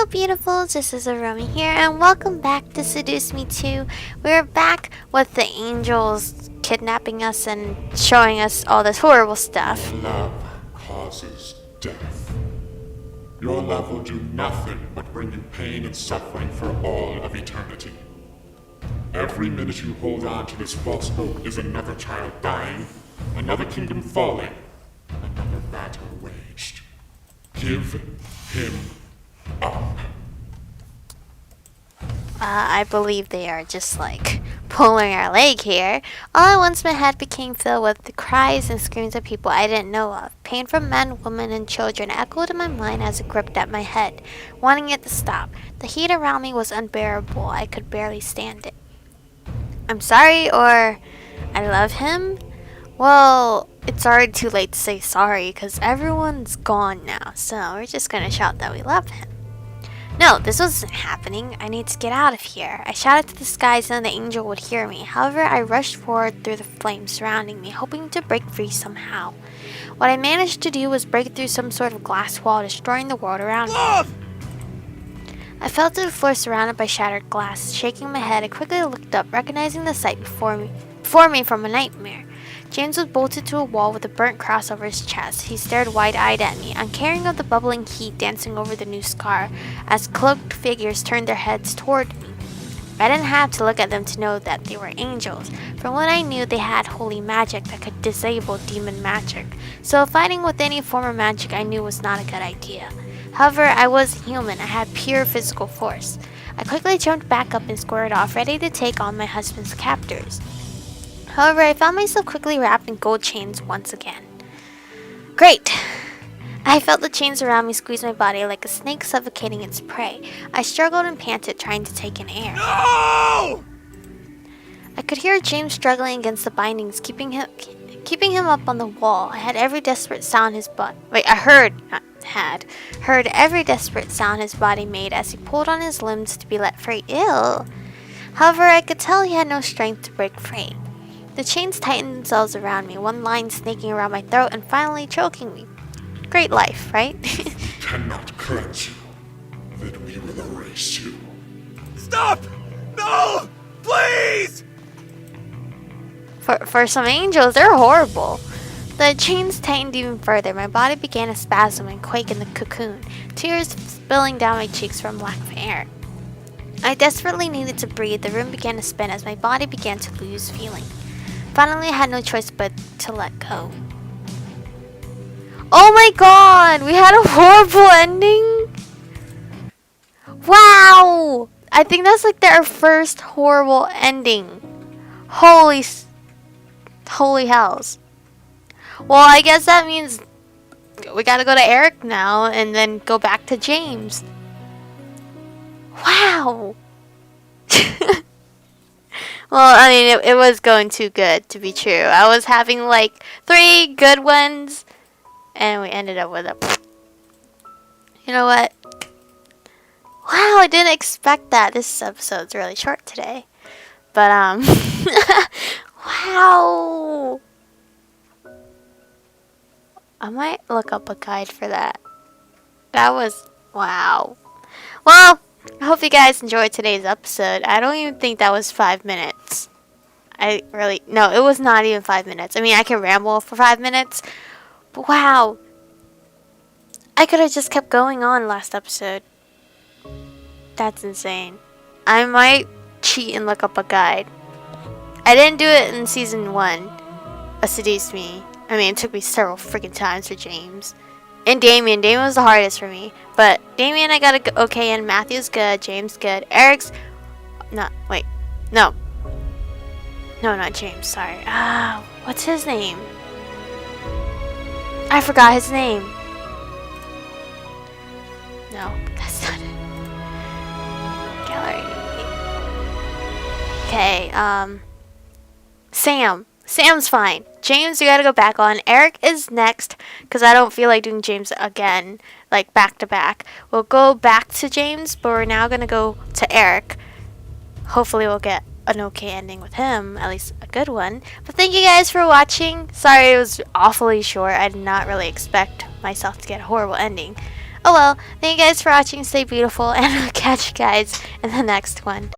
Hello beautifuls, this is Aromie here and welcome back to Seduce Me 2. We're back with the angels kidnapping us and showing us all this horrible stuff. Love causes death. Your love will do nothing but bring you pain and suffering for all of eternity. Every minute you hold on to this false hope is another child dying, another kingdom falling, another battle waged. Give him up. I believe they are just like pulling our leg here. All at once my head became filled with the cries and screams of people I didn't know of. Pain from men, women, and children echoed in my mind as it gripped at my head, wanting it to stop. The heat around me was unbearable. I could barely stand it. I'm sorry, or I love him? Well, it's already too late to say sorry because everyone's gone now, so we're just gonna shout that we love him. No, this wasn't happening. I need to get out of here. I shouted to the skies and the angel would hear me. However, I rushed forward through the flames surrounding me, hoping to break free somehow. What I managed to do was break through some sort of glass wall, destroying the world around me. I fell to the floor surrounded by shattered glass. Shaking my head, I quickly looked up, recognizing the sight before me from a nightmare. James was bolted to a wall with a burnt cross over his chest. He stared wide-eyed at me, uncaring of the bubbling heat dancing over the new scar, as cloaked figures turned their heads toward me. I didn't have to look at them to know that they were angels. From what I knew, they had holy magic that could disable demon magic, so fighting with any form of magic I knew was not a good idea. However, I was human. I had pure physical force. I quickly jumped back up and squared off, ready to take on my husband's captors. However, I found myself quickly wrapped in gold chains once again. Great! I felt the chains around me squeeze my body like a snake suffocating its prey. I struggled and panted, trying to take in air. No! I could hear James struggling against the bindings, keeping him up on the wall. I had every desperate sound his heard every desperate sound his body made as he pulled on his limbs to be let free. Ew! However, I could tell he had no strength to break free. The chains tightened themselves around me, one line snaking around my throat and finally choking me. Great life, right? Cannot cleanse you, then we will erase you. Stop! No! Please! For some angels, they're horrible. The chains tightened even further. My body began to spasm and quake in the cocoon, tears spilling down my cheeks from lack of air. I desperately needed to breathe. The room began to spin as my body began to lose feeling. Finally, I had no choice but to let go. Oh my god! We had a horrible ending? Wow! I think that's like their first horrible ending. Holy hells. Well, I guess that means we gotta go to Eric now and then go back to James. Wow! Well, I mean, it was going too good to be true. I was having like 3 good ones, and we ended up with a... You know what? Wow, I didn't expect that. This episode's really short today. But, wow! I might look up a guide for that. That was... wow. Well... I hope you guys enjoyed today's episode. I don't even think that was 5 minutes. No, it was not even 5 minutes. I mean, I can ramble for 5 minutes, but wow. I could have just kept going on last episode. That's insane. I might cheat and look up a guide. I didn't do it in season 1 of Seduce Me. I mean, it took me several freaking times for James. And Damien. Damien was the hardest for me. But Damien I got a okay in. Matthew's good. James good. Eric's... No, wait. No. No, not James. Sorry. What's his name? I forgot his name. No, that's not it. Gallery. Okay, Sam. Sam's fine. James, we gotta go back on. Eric is next, because I don't feel like doing James again, like back to back. We'll go back to James, but we're now gonna go to Eric. Hopefully we'll get an okay ending with him, at least a good one. But thank you guys for watching. Sorry it was awfully short. I did not really expect myself to get a horrible ending. Oh well, thank you guys for watching. Stay beautiful, and I'll catch you guys in the next one.